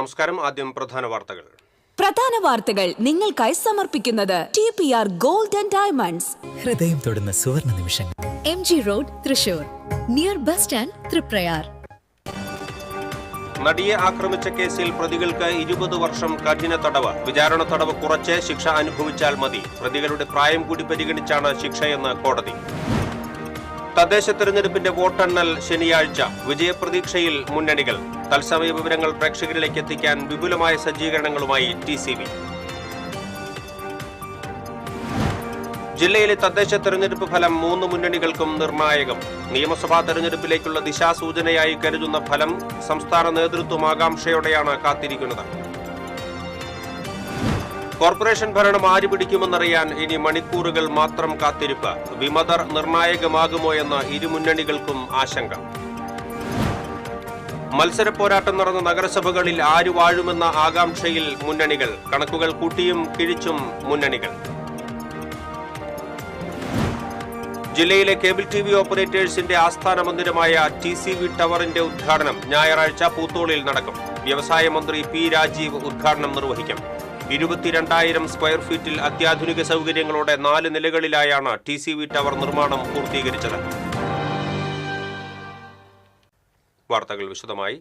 നമസ്കാരം. ആദ്യം പ്രധാന വാർത്തകൾ നിങ്ങൾക്കായി സമർപ്പിക്കുന്നത് TPR ഗോൾഡ് ആൻഡ് ഡയമണ്ട്സ്. ഹൃദയം തൊടുന്ന സുവർണ നിമിഷങ്ങൾ. MG road, Thrissur, near bus stand, Triprayar. നടിയെ ആക്രമിച്ച കേസിൽ പ്രതികൾക്ക് 20 വർഷം കഠിന തടവ്. വിചാരണ തടവ് കുറച്ച് ശിക്ഷ അനുഭവിച്ചാൽ മതി. പ്രതികളുടെ പ്രായം കൂടി പരിഗണിച്ചാണ് ശിക്ഷയെന്ന് കോടതി. തദ്ദേശ തെരഞ്ഞെടുപ്പിന്റെ വോട്ടെണ്ണൽ ശനിയാഴ്ച. വിജയപ്രതീക്ഷയിൽ മുന്നണികൾ. തത്സമയ വിവരങ്ങൾ പ്രേക്ഷകരിലേക്ക് എത്തിക്കാൻ വിപുലമായ സജ്ജീകരണങ്ങളുമായി TCV. ജില്ലയിലെ തദ്ദേശ തെരഞ്ഞെടുപ്പ് ഫലം 3 മുന്നണികൾക്കും നിർണായകം. നിയമസഭാ തെരഞ്ഞെടുപ്പിലേക്കുള്ള ദിശാസൂചനയായി കരുതുന്ന ഫലം സംസ്ഥാന നേതൃത്വം ആകാംക്ഷയോടെയാണ് കാത്തിരിക്കുന്നത്. കോർപ്പറേഷൻ ഭരണം ആര് പിടിക്കുമെന്നറിയാൻ ഇനി മണിക്കൂറുകൾ മാത്രം കാത്തിരിപ്പ്. വിമതർ നിർണായകമാകുമോ എന്ന ഇരുമുന്നണികൾക്കും ആശങ്ക. മത്സര പോരാട്ടം നടന്ന നഗരസഭകളിൽ ആര് വാഴുമെന്ന ആകാംക്ഷയിൽ മുന്നണികൾ. കണക്കുകൾ കൂട്ടിയും കിഴിച്ചും മുന്നണികൾ. ജില്ലയിലെ കേബിൾ TV ഓപ്പറേറ്റേഴ്സിന്റെ ആസ്ഥാന മന്ദിരമായ TCV ടവറിന്റെ ഉദ്ഘാടനം ഞായറാഴ്ച പൂത്തോളിൽ നടക്കും. വ്യവസായ മന്ത്രി P. രാജീവ് ഉദ്ഘാടനം നിർവഹിക്കും. 22,000 സ്ക്വയർ ഫീറ്റിൽ അത്യാധുനിക സൗകര്യങ്ങളോടെ 4 നിലകളിലായാണ് TCV ടവർ നിർമ്മാണം പൂർത്തീകരിച്ചത്. വാർത്തകൾ വിശദമായി.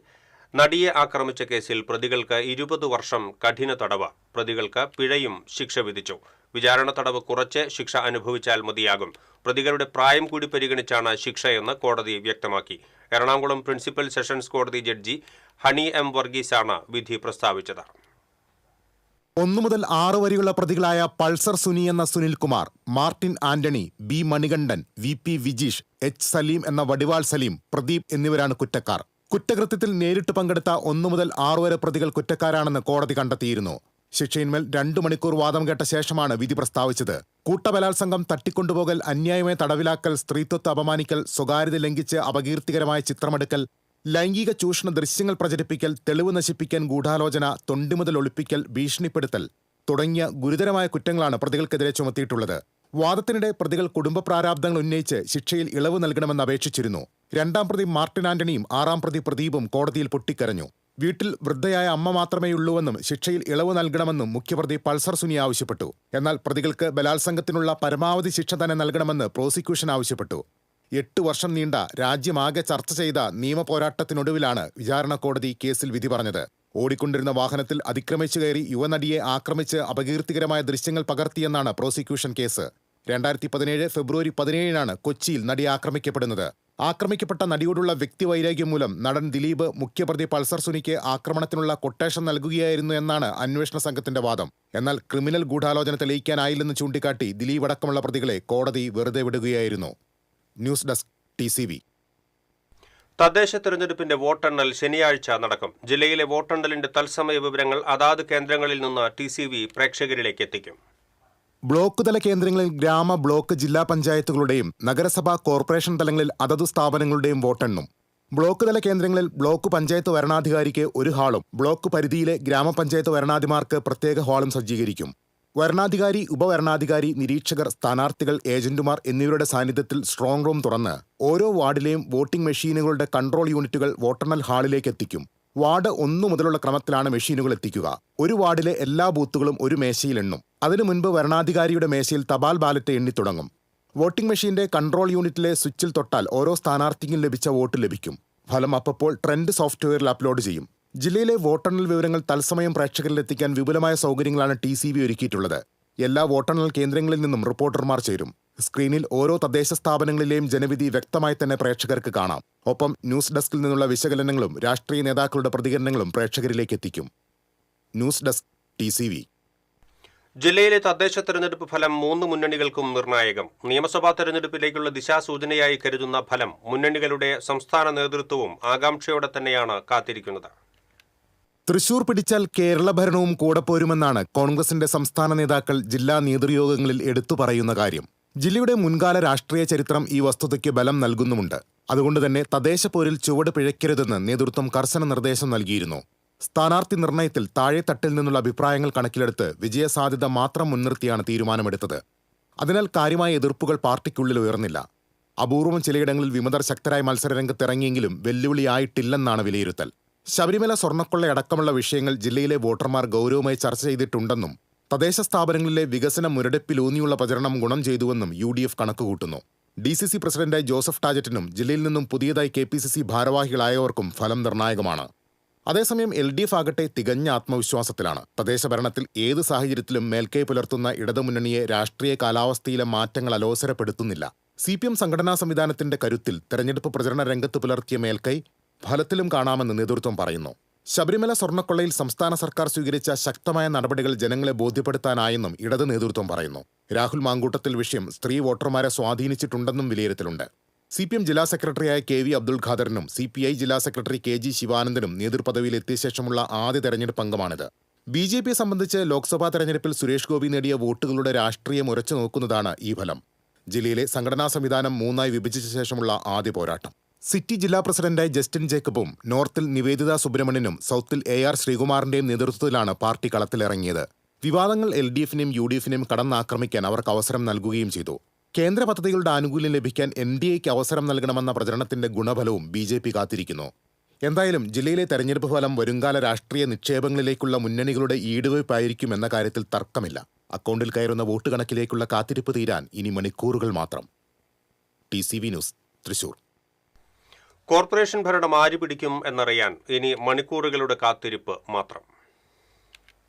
നടിയെ ആക്രമിച്ച കേസിൽ പ്രതികൾക്ക് 20 വർഷം കഠിന തടവ്. പ്രതികൾക്ക് പിഴയും ശിക്ഷ വിധിച്ചു. വിചാരണ തടവ് കുറച്ച് ശിക്ഷ അനുഭവിച്ചാൽ മതിയാകും. പ്രതികളുടെ പ്രായം കൂടി പരിഗണിച്ചാണ് ശിക്ഷയെന്ന് കോടതി വ്യക്തമാക്കി. എറണാകുളം പ്രിൻസിപ്പൽ സെഷൻസ് കോടതി ജഡ്ജി ഹണി M. വർഗീസാണ് വിധി പ്രസ്താവിച്ചത്. 1 മുതൽ 6 വരെയുള്ള പ്രതികളായ പൾസർ സുനി എന്ന Sunilkumar, Martin Antony, B. Manikandan, VP Vijeesh, H. Saleem എന്ന വടിവാൾ സലീം, പ്രദീപ് എന്നിവരാണ് കുറ്റക്കാർ. കുറ്റകൃത്യത്തിൽ നേരിട്ട് പങ്കെടുത്ത 1 മുതൽ 6 വരെ പ്രതികൾ കുറ്റക്കാരാണെന്ന് കോടതി കണ്ടെത്തിയിരുന്നു. ശിക്ഷയിന്മേൽ 2 മണിക്കൂർ വാദം കേട്ട ശേഷമാണ് വിധി പ്രസ്താവിച്ചത്. കൂട്ടബലാത്സംഗം, തട്ടിക്കൊണ്ടുപോകൽ, അന്യായമായ തടവിലാക്കൽ, സ്ത്രീത്വത്തെ അപമാനിക്കൽ, സ്വകാര്യത ലംഘിച്ച് അപകീർത്തികരമായ ചിത്രമെടുക്കൽ, ലൈംഗിക ചൂഷണ ദൃശ്യങ്ങൾ പ്രചരിപ്പിക്കൽ, തെളിവ് നശിപ്പിക്കാൻ ഗൂഢാലോചന, തൊണ്ടിമുതൽ ഒളിപ്പിക്കൽ, ഭീഷണിപ്പെടുത്തൽ തുടങ്ങിയ ഗുരുതരമായ കുറ്റങ്ങളാണ് പ്രതികൾക്കെതിരെ ചുമത്തിയിട്ടുള്ളത്. വാദത്തിനിടെ പ്രതികൾ കുടുംബ പ്രാരാബ്ദങ്ങൾ ഉന്നയിച്ച് ശിക്ഷയിൽ ഇളവ് നൽകണമെന്ന് അപേക്ഷിച്ചിരുന്നു. 2ാം പ്രതി മാർട്ടിൻ ആന്റണിയും 6ാം പ്രതി പ്രദീപും കോടതിയിൽ പൊട്ടിക്കരഞ്ഞു. വീട്ടിൽ വൃദ്ധയായ അമ്മ മാത്രമേയുള്ളൂവെന്നും ശിക്ഷയിൽ ഇളവ് നൽകണമെന്നും മുഖ്യപ്രതി പൾസർ സുനി ആവശ്യപ്പെട്ടു. എന്നാൽ പ്രതികൾക്ക് ബലാത്സംഗത്തിനുള്ള പരമാവധി ശിക്ഷ തന്നെ നൽകണമെന്ന് പ്രോസിക്യൂഷൻ ആവശ്യപ്പെട്ടു. 8 വർഷം നീണ്ട രാജ്യമാകെ ചർച്ച ചെയ്ത നിയമപോരാട്ടത്തിനൊടുവിലാണ് വിചാരണ കോടതി കേസിൽ വിധി പറഞ്ഞത്. ഓടിക്കൊണ്ടിരുന്ന വാഹനത്തിൽ അതിക്രമിച്ചു കയറി യുവനടിയെ ആക്രമിച്ച് അപകീർത്തികരമായ ദൃശ്യങ്ങൾ പകർത്തിയെന്നാണ് പ്രോസിക്യൂഷൻ കേസ്. 2017 ഫെബ്രുവരി 17 കൊച്ചിയിൽ നടി ആക്രമിക്കപ്പെടുന്നത്. ആക്രമിക്കപ്പെട്ട നടിയോടുള്ള വ്യക്തിവൈരാഗ്യം മൂലം നടൻ ദിലീപ് മുഖ്യപ്രതി പൾസർ സുനിക്ക് ആക്രമണത്തിനുള്ള കൊട്ടേഷൻ നൽകുകയായിരുന്നു എന്നാണ് അന്വേഷണ സംഘത്തിന്റെ വാദം. എന്നാൽ ക്രിമിനൽ ഗൂഢാലോചന തെളിയിക്കാനായില്ലെന്ന് ചൂണ്ടിക്കാട്ടി ദിലീപ് അടക്കമുള്ള പ്രതികളെ കോടതി വെറുതെ വിടുകയായിരുന്നു. News desk TCV. തദ്ദേശ തെരഞ്ഞെടുപ്പിന്റെ വോട്ടെണ്ണൽ ശനിയാഴ്ച നടക്കും. ജില്ലയിലെ വോട്ടെണ്ണലിന്റെ തത്സമയ വിവരങ്ങൾ അതാത് കേന്ദ്രങ്ങളിൽ നിന്ന് TCV പ്രേക്ഷകരിലേക്ക് എത്തിക്കും. ബ്ലോക്ക് തല കേന്ദ്രങ്ങളിൽ ഗ്രാമ, ബ്ലോക്ക്, ജില്ലാ പഞ്ചായത്തുകളുടെയും നഗരസഭാ, കോർപ്പറേഷൻ തലങ്ങളിൽ അതതു സ്ഥാപനങ്ങളുടെയും വോട്ടെണ്ണും. ബ്ലോക്ക് തല കേന്ദ്രങ്ങളിൽ ബ്ലോക്ക് പഞ്ചായത്ത് വരണാധികാരിക്ക് 1 ഹാളും ബ്ലോക്ക് പരിധിയിലെ ഗ്രാമപഞ്ചായത്ത് വരണാധിമാർക്ക് പ്രത്യേക ഹാളും സജ്ജീകരിക്കും. വരണാധികാരി, ഉപവരണാധികാരി, നിരീക്ഷകർ, സ്ഥാനാർത്ഥികൾ, ഏജന്റുമാർ എന്നിവരുടെ സാന്നിധ്യത്തിൽ സ്ട്രോങ് റൂം തുറന്ന് ഓരോ വാർഡിലെയും വോട്ടിംഗ് മെഷീനുകളുടെ കൺട്രോൾ യൂണിറ്റുകൾ വോട്ടെണ്ണൽ ഹാളിലേക്ക് എത്തിക്കും. വാർഡ് 1 മുതലുള്ള ക്രമത്തിലാണ് മെഷീനുകൾ എത്തിക്കുക. ഒരു വാർഡിലെ എല്ലാ ബൂത്തുകളും ഒരു മേശയിൽ എണ്ണും. അതിനു മുൻപ് വരണാധികാരിയുടെ മേശയിൽ തപാൽ ബാലറ്റ് എണ്ണി തുടങ്ങും. വോട്ടിംഗ് മെഷീന്റെ കൺട്രോൾ യൂണിറ്റിലെ സ്വിച്ചിൽ തൊട്ടാൽ ഓരോ സ്ഥാനാർത്ഥിക്കും ലഭിച്ച വോട്ട് ലഭിക്കും. ഫലം അപ്പോൾ ട്രെൻഡ് സോഫ്റ്റ്വെയറിൽ അപ്ലോഡ് ചെയ്യും. ജില്ലയിലെ വോട്ടെണ്ണൽ വിവരങ്ങൾ തത്സമയം പ്രേക്ഷകരിലെത്തിക്കാൻ വിപുലമായ സൗകര്യങ്ങളാണ് TCV ഒരുക്കിയിട്ടുള്ളത്. എല്ലാ വോട്ടെണ്ണൽ കേന്ദ്രങ്ങളിൽ നിന്നും റിപ്പോർട്ടർമാർ ചേരും. സ്ക്രീനിൽ ഓരോ തദ്ദേശ സ്ഥാപനങ്ങളിലെയും ജനവിധി വ്യക്തമായി തന്നെ പ്രേക്ഷകർക്ക് കാണാം. ഒപ്പം ന്യൂസ് ഡെസ്കിൽ നിന്നുള്ള വിശകലനങ്ങളും രാഷ്ട്രീയ നേതാക്കളുടെ പ്രതികരണങ്ങളും പ്രേക്ഷകരിലേക്ക് എത്തിക്കും. News desk TCV. ജില്ലയിലെ തദ്ദേശ തെരഞ്ഞെടുപ്പ് ഫലം 3 മുന്നണികൾക്കും നിർണായകം. നിയമസഭാ തെരഞ്ഞെടുപ്പിലേക്കുള്ള ദിശാസൂചനയായി കരുതുന്ന ഫലം മുന്നണികളുടെ സംസ്ഥാന നേതൃത്വവും ആകാംക്ഷയോടെ തന്നെയാണ് കാത്തിരിക്കുന്നത്. തൃശൂർ പിടിച്ചാൽ കേരള ഭരണവും കൂടെ പോരുമെന്നാണ് കോൺഗ്രസിന്റെ സംസ്ഥാന നേതാക്കൾ ജില്ലാ നേതൃയോഗങ്ങളിൽ എടുത്തു പറയുന്ന കാര്യം. ജില്ലയുടെ മുൻകാല രാഷ്ട്രീയ ചരിത്രം ഈ വസ്തുതയ്ക്ക് ബലം നൽകുന്നുമുണ്ട്. അതുകൊണ്ട് തന്നെ തദ്ദേശ പോരിൽ ചുവട് പിഴയ്ക്കരുതെന്ന് നേതൃത്വം കർശന നിർദ്ദേശം നൽകിയിരുന്നു. സ്ഥാനാർത്ഥി നിർണയത്തിൽ താഴെത്തട്ടിൽ നിന്നുള്ള അഭിപ്രായങ്ങൾ കണക്കിലെടുത്ത് വിജയസാധ്യത മാത്രം മുൻനിർത്തിയാണ് തീരുമാനമെടുത്തത്. അതിനാൽ കാര്യമായ എതിർപ്പുകൾ പാർട്ടിക്കുള്ളിൽ ഉയർന്നില്ല. അപൂർവം ചിലയിടങ്ങളിൽ വിമതർ ശക്തരായ മത്സരരംഗത്തിറങ്ങിയെങ്കിലും വെല്ലുവിളിയായിട്ടില്ലെന്നാണ് വിലയിരുത്തൽ. ശബരിമല സ്വർണ്ണക്കൊള്ളയടക്കമുള്ള വിഷയങ്ങൾ ജില്ലയിലെ വോട്ടർമാർ ഗൗരവമായി ചർച്ച ചെയ്തിട്ടുണ്ടെന്നും തദ്ദേശ സ്ഥാപനങ്ങളിലെ വികസന മുരടിപ്പിലൂന്നിയുള്ള പ്രചരണം ഗുണം ചെയ്തുവെന്നും UDF കണക്കുകൂട്ടുന്നു. DCC പ്രസിഡന്റായി ജോസഫ് ടാജറ്റിനും ജില്ലയിൽ നിന്നും പുതിയതായി KPCC ഭാരവാഹികളായവർക്കും ഫലം നിർണായകമാണ്. അതേസമയം LDF ആകട്ടെ തികഞ്ഞ ആത്മവിശ്വാസത്തിലാണ്. തദ്ദേശ ഭരണത്തിൽ ഏത് സാഹചര്യത്തിലും മേൽക്കൈ പുലർത്തുന്ന ഇടതുമുന്നണിയെ രാഷ്ട്രീയ കാലാവസ്ഥയിലെ മാറ്റങ്ങൾ അലോസരപ്പെടുത്തുന്നില്ല. CPM സംഘടനാ സംവിധാനത്തിന്റെ കരുത്തിൽ തെരഞ്ഞെടുപ്പ് പ്രചരണ രംഗത്ത് പുലർത്തിയ മേൽക്കൈ ഫലത്തിലും കാണാമെന്ന് നേതൃത്വം പറയുന്നു. ശബരിമല സ്വർണ്ണക്കൊള്ളയിൽ സംസ്ഥാന സർക്കാർ സ്വീകരിച്ച ശക്തമായ നടപടികൾ ജനങ്ങളെ ബോധ്യപ്പെടുത്താനായെന്നും ഇടത് നേതൃത്വം പറയുന്നു. രാഹുൽ മാങ്കൂട്ടത്തിൽ വിഷയം സ്ത്രീ വോട്ടർമാരെ സ്വാധീനിച്ചിട്ടുണ്ടെന്നും വിലയിരുത്തലുണ്ട്. CPM ജില്ലാ സെക്രട്ടറിയായ KV അബ്ദുൾ ഖാദറിനും CPI ജില്ലാ സെക്രട്ടറി KG ശിവാനന്ദനും നേതൃപദവിയിൽ എത്തിയ ശേഷമുള്ള ആദ്യ തെരഞ്ഞെടുപ്പ് അംഗമാണിത്. BJPയെ സംബന്ധിച്ച് ലോക്സഭാ തെരഞ്ഞെടുപ്പിൽ സുരേഷ് ഗോപി നേടിയ വോട്ടുകളുടെ രാഷ്ട്രീയം ഉരച്ചു നോക്കുന്നതാണ് ഈ ഫലം. ജില്ലയിലെ സംഘടനാ സംവിധാനം 3ആയി വിഭജിച്ച ശേഷമുള്ള ആദ്യ പോരാട്ടം. സിറ്റി ജില്ലാ പ്രസിഡന്റായി ജസ്റ്റിൻ ജേക്കബും നോർത്തിൽ നിവേദിത സുബ്രഹ്മണ്യനും സൗത്തിൽ AR ശ്രീകുമാറിന്റെയും നേതൃത്വത്തിലാണ് പാർട്ടി കളത്തിലിറങ്ങിയത്. വിവാദങ്ങൾ LDFനെയും UDFനെയും കടന്നാക്രമിക്കാൻ അവർക്ക് അവസരം നൽകുകയും ചെയ്തു. കേന്ദ്ര പദ്ധതികളുടെ ആനുകൂല്യം ലഭിക്കാൻ NDAയ്ക്ക് അവസരം നൽകണമെന്ന പ്രചരണത്തിന്റെ ഗുണഫലവും BJP കാത്തിരിക്കുന്നു. എന്തായാലും ജില്ലയിലെ തെരഞ്ഞെടുപ്പ് ഫലം വരുംകാല രാഷ്ട്രീയ നിക്ഷേപങ്ങളിലേക്കുള്ള മുന്നണികളുടെ ഈടുവയ്പായിരിക്കും എന്ന കാര്യത്തിൽ തർക്കമില്ല. അക്കൗണ്ടിൽ കയറുന്ന വോട്ട് കണക്കിലേക്കുള്ള കാത്തിരിപ്പ് തീരാൻ ഇനി മണിക്കൂറുകൾ മാത്രം. TCV news, Thrissur. കോർപ്പറേഷൻ ഭരണം ആര് പിടിക്കും എന്നറിയാൻ ഇനി മണിക്കൂറുകളുടെ കാത്തിരിപ്പ് മാത്രം.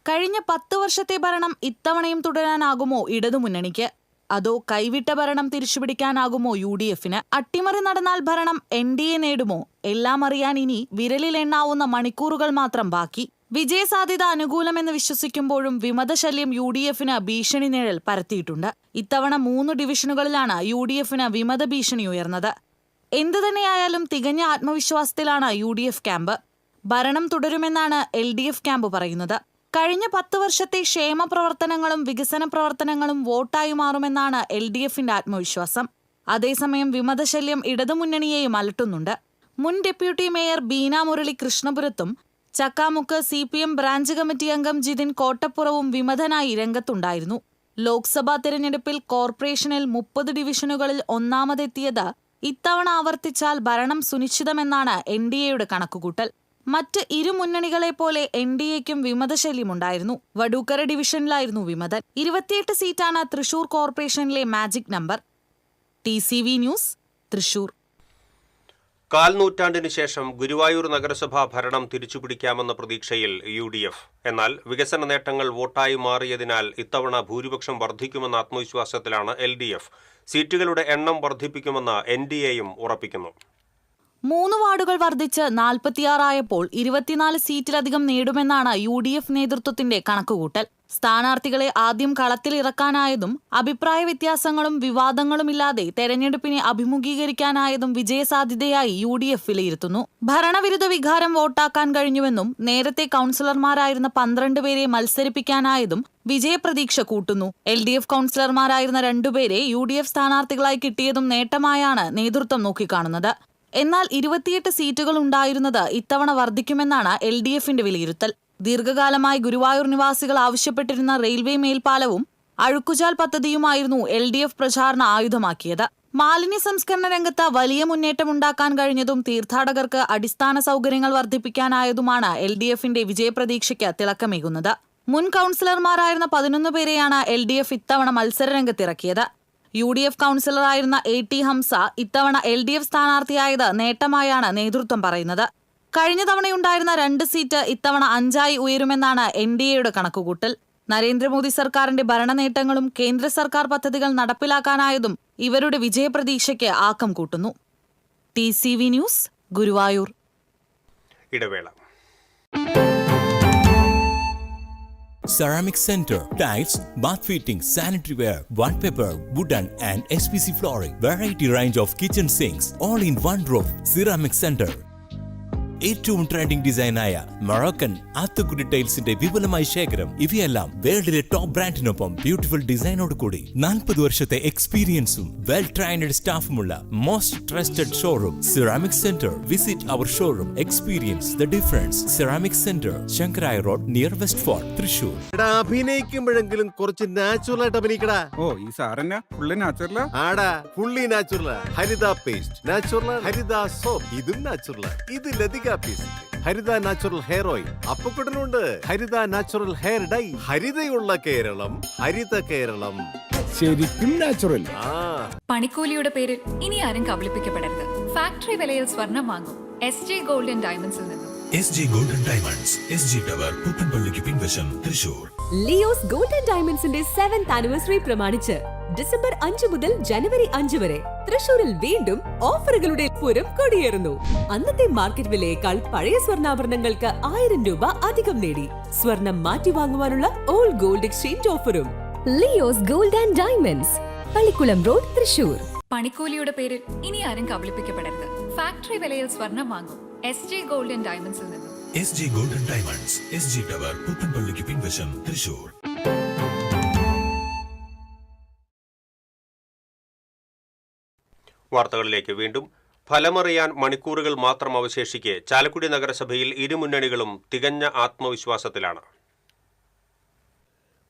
കഴിഞ്ഞ 10 വർഷത്തെ ഭരണം ഇത്തവണയും തുടരാനാകുമോ ഇടതുമുന്നണിക്ക്? അതോ കൈവിട്ട ഭരണം തിരിച്ചുപിടിക്കാനാകുമോ UDFന്? അട്ടിമറി നടന്നാൽ ഭരണം NDA നേടുമോ? എല്ലാം അറിയാൻ ഇനി വിരലിലെണ്ണാവുന്ന മണിക്കൂറുകൾ മാത്രം ബാക്കി. വിജയസാധ്യത അനുകൂലമെന്ന് വിശ്വസിക്കുമ്പോഴും വിമതശല്യം UDFന് ഭീഷണി നിഴൽ പരത്തിയിട്ടുണ്ട്. ഇത്തവണ 3 ഡിവിഷനുകളിലാണ് UDFന് വിമത ഭീഷണി ഉയർന്നത്. എന്തുതന്നെയായാലും തികഞ്ഞ ആത്മവിശ്വാസത്തിലാണ് UDF ക്യാമ്പ്. ഭരണം തുടരുമെന്നാണ് LDF ക്യാമ്പ് പറയുന്നത്. കഴിഞ്ഞ 10 വർഷത്തെ ക്ഷേമ പ്രവർത്തനങ്ങളും വികസന പ്രവർത്തനങ്ങളും വോട്ടായി മാറുമെന്നാണ് LDFന്റെ ആത്മവിശ്വാസം. അതേസമയം വിമതശല്യം ഇടതുമുന്നണിയെയും അലട്ടുന്നുണ്ട്. മുൻ ഡെപ്യൂട്ടി മേയർ ബീന മുരളി കൃഷ്ണപുരത്തും ചക്കാമുക്ക് CPM ബ്രാഞ്ച് കമ്മിറ്റി അംഗം ജിതിൻ കോട്ടപ്പുറവും വിമതനായി രംഗത്തുണ്ടായിരുന്നു. ലോക്സഭാ തെരഞ്ഞെടുപ്പിൽ കോർപ്പറേഷനിൽ 30 ഡിവിഷനുകളിൽ ഒന്നാമതെത്തിയത് ഇത്തവണ ആവർത്തിച്ചാൽ ഭരണം സുനിശ്ചിതമെന്നാണ് NDAയുടെ കണക്കുകൂട്ടൽ. മറ്റ് ഇരു മുന്നണികളെ പോലെ NDAയ്ക്കും വിമതശല്യമുണ്ടായിരുന്നു. വടൂക്കര ഡിവിഷനിലായിരുന്നു വിമതൻ. 28 സീറ്റാണ് തൃശൂർ കോർപ്പറേഷനിലെ magic number. TCV news, Thrissur. കാൽനൂറ്റാണ്ടിന് ശേഷം ഗുരുവായൂർ നഗരസഭാ ഭരണം തിരിച്ചുപിടിക്കാമെന്ന പ്രതീക്ഷയിൽ UDF. എന്നാൽ വികസന നേട്ടങ്ങൾ വോട്ടായി മാറിയതിനാൽ ഇത്തവണ ഭൂരിപക്ഷം വർദ്ധിക്കുമെന്ന ആത്മവിശ്വാസത്തിലാണ് LDF. സീറ്റുകളുടെ എണ്ണം വർദ്ധിപ്പിക്കുമെന്ന് NDAയും ഉറപ്പിക്കുന്നു. 3 വാർഡുകൾ വർദ്ധിച്ച് 46 ആയപ്പോൾ 24 സീറ്റിലധികം നേടുമെന്നാണ് UDF നേതൃത്വത്തിന്റെ കണക്കുകൂട്ടൽ. സ്ഥാനാർത്ഥികളെ ആദ്യം കളത്തിലിറക്കാനായതും അഭിപ്രായ വ്യത്യാസങ്ങളും വിവാദങ്ങളുമില്ലാതെ തെരഞ്ഞെടുപ്പിനെ അഭിമുഖീകരിക്കാനായതും വിജയസാധ്യതയായി UDF വിലയിരുത്തുന്നു. ഭരണവിരുദ്ധ വികാരം വോട്ടാക്കാൻ കഴിഞ്ഞുവെന്നും നേരത്തെ കൗൺസിലർമാരായിരുന്ന 12 പേരെ മത്സരിപ്പിക്കാനായതും വിജയപ്രതീക്ഷ കൂട്ടുന്നു. LDF കൗൺസിലർമാരായിരുന്ന 2 പേരെ UDF സ്ഥാനാർത്ഥികളായി കിട്ടിയതും നേട്ടമായാണ് നേതൃത്വം നോക്കിക്കാണുന്നത്. എന്നാൽ 28 സീറ്റുകൾ ഉണ്ടായിരുന്നത് ഇത്തവണ വർദ്ധിക്കുമെന്നാണ് LDFന്റെ വിലയിരുത്തൽ. ദീർഘകാലമായി ഗുരുവായൂർ നിവാസികൾ ആവശ്യപ്പെട്ടിരുന്ന റെയിൽവേ മേൽപ്പാലവും അഴുക്കുചാൽ പദ്ധതിയുമായിരുന്നു LDF പ്രചാരണ ആയുധമാക്കിയത്. മാലിന്യ സംസ്കരണ രംഗത്ത് വലിയ മുന്നേറ്റമുണ്ടാക്കാൻ കഴിഞ്ഞതും തീർത്ഥാടകർക്ക് അടിസ്ഥാന സൗകര്യങ്ങൾ വർദ്ധിപ്പിക്കാനായതുമാണ് LDFന്റെ വിജയപ്രതീക്ഷയ്ക്ക് തിളക്കമേകുന്നത്. മുൻ കൗൺസിലർമാരായിരുന്ന 11 പേരെയാണ് LDF ഇത്തവണ മത്സരരംഗത്തിറക്കിയത്. UDF കൗൺസിലറായിരുന്ന AT ഹംസ ഇത്തവണ LDF സ്ഥാനാർത്ഥിയായത് നേട്ടമായാണ് നേതൃത്വം പറയുന്നത്. കഴിഞ്ഞ തവണയുണ്ടായിരുന്ന 2 സീറ്റ് ഇത്തവണ 5ആയി ഉയരുമെന്നാണ് NDAയുടെ കണക്കുകൂട്ടൽ. നരേന്ദ്രമോദി സർക്കാരിന്റെ ഭരണനേട്ടങ്ങളും കേന്ദ്ര സർക്കാർ പദ്ധതികൾ നടപ്പിലാക്കാനായതും ഇവരുടെ വിജയപ്രതീക്ഷയ്ക്ക് ആക്കം കൂട്ടുന്നു. TCV news, Guruvayur. ഇടവേള. Ceramic Center, tiles, bath fittings, sanitary ware, wallpaper, wooden and SPC flooring, variety range of kitchen sinks, all in one roof. Ceramic Center. ഏറ്റവും ട്രെൻഡിംഗ് ഡിസൈനായ മൊറോക്കൻ ആത്തുകുടി ടൈൽസിന്റെ വിപുലമായ ശേഖരം. ഇവയെല്ലാം വേൾഡിലെ ടോപ്പ് ബ്രാൻഡിനൊപ്പം ബ്യൂട്ടിഫുൾ ഡിസൈനോട് കൂടി 40 വർഷത്തെ എക്സ്പീരിയൻസും വെൽ ട്രെയിൻഡ് സ്റ്റാഫുമുള്ള most trusted showroom ceramic centre. Visit our showroom, experience the difference. Ceramic centre, Sankaraya road, near West Fort, Thrissur. അഭിനയിക്കുമ്പോഴെങ്കിലും കുറച്ച് നാച്ചുറൽ ആയിട്ട് അഭിനയിക്കടാ. ഓ, ഈ സാറന്നെ ഫുള്ളി നാച്ചുറലാ? ആടാ, ഫുള്ളി നാച്ചുറൽ. ഹരിത പേസ്റ്റ് നാച്ചുറൽ, ഹരിത സോപ്പ് ഇതും നാച്ചുറൽ. ഇത് ലതിക പേസ്റ്റ് ഹരിത നാച്ചുറൽ ഹെയർ ഓയിൽ. അപ്പക്കുട്ടനുണ്ട് ഹരിത natural hair dye. ഹരിതയുള്ള Keralam, Haritha Keralam. ശരിക്കും natural. പണിക്കൂലിയുടെ പേരിൽ ഇനി ആരും കബളിപ്പിക്കപ്പെടരുത്. ഫാക്ടറി വിലയിൽ സ്വർണം വാങ്ങും SJ ഗോൾഡൻ ഡയമണ്ട്സിൽ നിന്നും. SG Golden Diamonds, SG Tower, പുത്തൻപള്ളിക്ക് പിൻവശം, തൃശൂർ. ലിയോസ് ഗോൾഡൻ ഡയമണ്ട്സിന്റെ 7th ആനിവേഴ്സറി പ്രമാണിച്ച് ഡിസംബർ 5 മുതൽ ജനുവരി 5 വരെ തൃശൂരിൽ വീണ്ടും ഓഫറുകളുടെ പൂരം കൊടിയേറുന്നു. അന്നത്തെ മാർക്കറ്റ് വിലയേക്കാൾ പഴയ സ്വർണ്ണാഭരണങ്ങൾക്ക് 1000 രൂപ അധികം നേടി സ്വർണം മാറ്റി വാങ്ങുവാനുള്ള ഓൾ ഗോൾഡ് എക്സ്ചേഞ്ച് ഓഫറും. Leo's gold and diamonds, Pallikkulam road, Thrissur. പണിക്കൂലിയുടെ പേരിൽ ഇനി ആരും കബളിപ്പിക്കപ്പെടരുത്. ഫാക്ടറി വിലയിൽ സ്വർണം വാങ്ങും SJ ഗോൾഡൻ ഡയമണ്ട്സിൽ നിന്നും. SG Golden Diamonds, SG Tower, പുത്തൻപള്ളിക്ക് പിൻവശം, തൃശൂർ. വാർത്തകളിലേക്ക് വീണ്ടും. ഫലമറിയാൻ മണിക്കൂറുകൾ മാത്രം അവശേഷിക്കെ ചാലക്കുടി നഗരസഭയിൽ ഇരുമുന്നണികളും തികഞ്ഞ ആത്മവിശ്വാസത്തിലാണ്.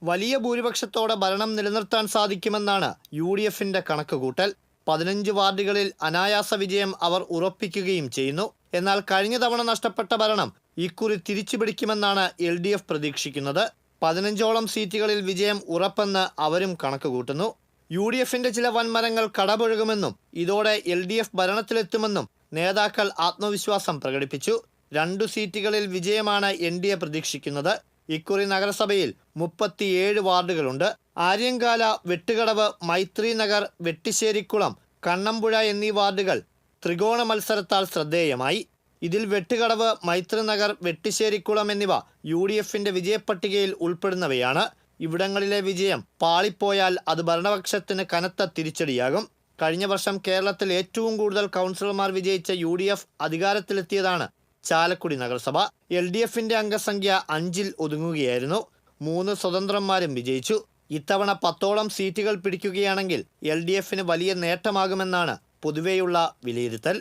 വലിയ ഭൂരിപക്ഷത്തോടെ ഭരണം നിലനിർത്താൻ സാധിക്കുമെന്നാണ് UDFന്റെ കണക്കുകൂട്ടൽ. 15 വാർഡുകളിൽ അനായാസ വിജയം അവർ ഉറപ്പിക്കുകയും ചെയ്യുന്നു. എന്നാൽ കഴിഞ്ഞ തവണ നഷ്ടപ്പെട്ട ഭരണം ഇക്കുറി തിരിച്ചുപിടിക്കുമെന്നാണ് LDF പ്രതീക്ഷിക്കുന്നത്. 15ഓളം സീറ്റുകളിൽ വിജയം ഉറപ്പെന്ന് അവരും കണക്കുകൂട്ടുന്നു. UDFന്റെ ചില വൻമരങ്ങൾ കടപുഴകുമെന്നും ഇതോടെ LDF ഭരണത്തിലെത്തുമെന്നും നേതാക്കൾ ആത്മവിശ്വാസം പ്രകടിപ്പിച്ചു. 2 സീറ്റുകളിൽ വിജയമാണ് NDA പ്രതീക്ഷിക്കുന്നത്. ഇക്കുറി നഗരസഭയിൽ 37 വാർഡുകളുണ്ട്. ആര്യങ്കാല, വെട്ടുകടവ്, മൈത്രി നഗർ, വെട്ടിശ്ശേരിക്കുളം, കണ്ണമ്പുഴ എന്നീ വാർഡുകൾ ത്രികോണ മത്സരത്താൽ ശ്രദ്ധേയമായി. ഇതിൽ വെട്ടുകടവ്, മൈത്രി നഗർ, വെട്ടിശ്ശേരിക്കുളം എന്നിവ UDFന്റെ വിജയപ്പട്ടികയിൽ ഉൾപ്പെടുന്നവയാണ്. ഇവിടങ്ങളിലെ വിജയം പാളിപ്പോയാൽ അത് ഭരണപക്ഷത്തിന് കനത്ത തിരിച്ചടിയാകും. കഴിഞ്ഞ വർഷം കേരളത്തിൽ ഏറ്റവും കൂടുതൽ കൗൺസിലർമാർ വിജയിച്ച UDF അധികാരത്തിലെത്തിയതാണ് ചാലക്കുടി നഗരസഭ. LDFന്റെ അംഗസംഖ്യ 5-ൽ ഒതുങ്ങുകയായിരുന്നു. 3 സ്വതന്ത്രന്മാരും വിജയിച്ചു. ഇത്തവണ 10ഓളം സീറ്റുകൾ പിടിക്കുകയാണെങ്കിൽ LDFന് വലിയ നേട്ടമാകുമെന്നാണ് പൊതുവെയുള്ള വിലയിരുത്തൽ.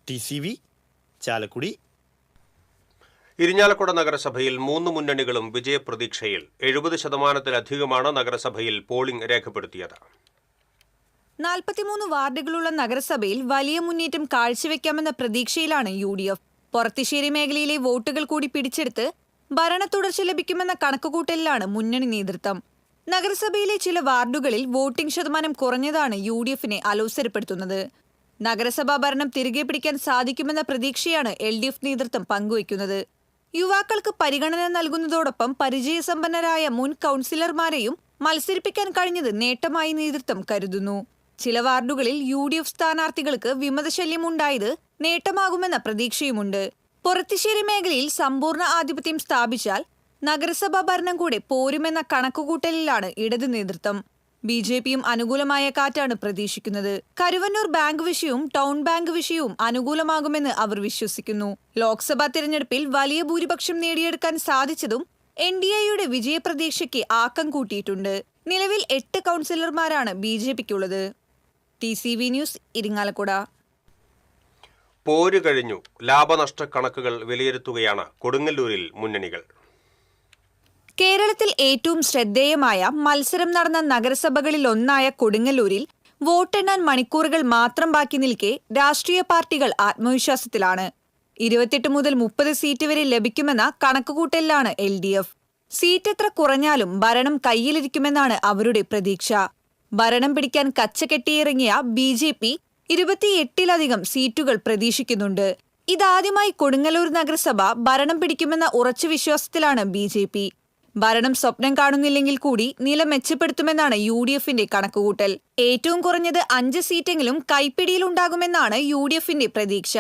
TCV ചാലക്കുടി. ഇരിഞ്ഞാലക്കുട നഗരസഭയിൽ 3 മുന്നണികളും വിജയപ്രതീക്ഷയിൽ. 70% നഗരസഭയിൽ പോളിംഗ് രേഖപ്പെടുത്തിയത്. 43 വാർഡുകളുള്ള നഗരസഭയിൽ വലിയ മുന്നേറ്റം കാഴ്ചവെക്കാമെന്ന പ്രതീക്ഷയിലാണ് UDF. പൊറത്തിശ്ശേരി മേഖലയിലെ വോട്ടുകൾ കൂടി പിടിച്ചെടുത്ത് ഭരണ തുടർച്ച ലഭിക്കുമെന്ന കണക്കുകൂട്ടലിലാണ് മുന്നണി നേതൃത്വം. നഗരസഭയിലെ ചില വാർഡുകളിൽ വോട്ടിംഗ് ശതമാനം കുറഞ്ഞതാണ് UDFനെ അലോസരപ്പെടുത്തുന്നത്. നഗരസഭാ ഭരണം തിരികെ പിടിക്കാൻ സാധിക്കുമെന്ന പ്രതീക്ഷയാണ് LDF നേതൃത്വം പങ്കുവയ്ക്കുന്നത്. യുവാക്കൾക്ക് പരിഗണന നൽകുന്നതോടൊപ്പം പരിചയസമ്പന്നരായ മുൻ കൗൺസിലർമാരെയും മത്സരിപ്പിക്കാൻ കഴിഞ്ഞത് നേട്ടമായി നേതൃത്വം കരുതുന്നു. ചില വാർഡുകളിൽ UDF സ്ഥാനാർത്ഥികൾക്ക് വിമതശല്യം ഉണ്ടായത് നേട്ടമാകുമെന്ന പ്രതീക്ഷയുമുണ്ട്. പൊറത്തിശ്ശേരി മേഖലയിൽ സമ്പൂർണ്ണ ആധിപത്യം സ്ഥാപിച്ചാൽ നഗരസഭാ ഭരണം കൂടെ പോരുമെന്ന കണക്കുകൂട്ടലിലാണ് ഇടത് നേതൃത്വം. BJPയും അനുകൂലമായ കാറ്റാണ് പ്രതീക്ഷിക്കുന്നത്. കരുവന്നൂർ ബാങ്ക് വിഷയവും ടൗൺ ബാങ്ക് വിഷയവും അനുകൂലമാകുമെന്ന് അവർ വിശ്വസിക്കുന്നു. ലോക്സഭാ തിരഞ്ഞെടുപ്പിൽ വലിയ ഭൂരിപക്ഷം നേടിയെടുക്കാൻ സാധിച്ചതും NDAയുടെ വിജയപ്രതീക്ഷയ്ക്ക് ആക്കം കൂട്ടിയിട്ടുണ്ട്. നിലവിൽ 8 കൗൺസിലർമാരാണ് BJPക്കുള്ളത്. TCV news, Irinjalakuda. പോര് കഴിഞ്ഞു. ലാഭനഷ്ട കണക്കുകൾ വിലയിരുത്തുകയാണ് കൊടുങ്ങല്ലൂരിൽ മുന്നണികൾ. കേരളത്തിൽ ഏറ്റവും ശ്രദ്ധേയമായ മത്സരം നടന്ന നഗരസഭകളിലൊന്നായ കൊടുങ്ങല്ലൂരിൽ വോട്ടെണ്ണാൻ മണിക്കൂറുകൾ മാത്രം ബാക്കി നിൽക്കെ രാഷ്ട്രീയ പാർട്ടികൾ ആത്മവിശ്വാസത്തിലാണ്. 28 മുതൽ 30 സീറ്റ് വരെ ലഭിക്കുമെന്ന കണക്കുകൂട്ടലിലാണ് LDF. സീറ്റ് എത്ര കുറഞ്ഞാലും ഭരണം കയ്യിലിരിക്കുമെന്നാണ് അവരുടെ പ്രതീക്ഷ. ഭരണം പിടിക്കാൻ കച്ചകെട്ടിയിറങ്ങിയ BJP 28-ലധികം സീറ്റുകൾ പ്രതീക്ഷിക്കുന്നുണ്ട്. ഇതാദ്യമായി കൊടുങ്ങല്ലൂർ നഗരസഭ ഭരണം പിടിക്കുമെന്ന ഉറച്ച വിശ്വാസത്തിലാണ് BJP. ഭരണം സ്വപ്നം കാണുന്നില്ലെങ്കിൽ കൂടി നില മെച്ചപ്പെടുത്തുമെന്നാണ് UDFന്റെ കണക്കുകൂട്ടൽ. ഏറ്റവും കുറഞ്ഞത് 5 സീറ്റെങ്കിലും കൈപ്പിടിയിലുണ്ടാകുമെന്നാണ് UDFന്റെ പ്രതീക്ഷ.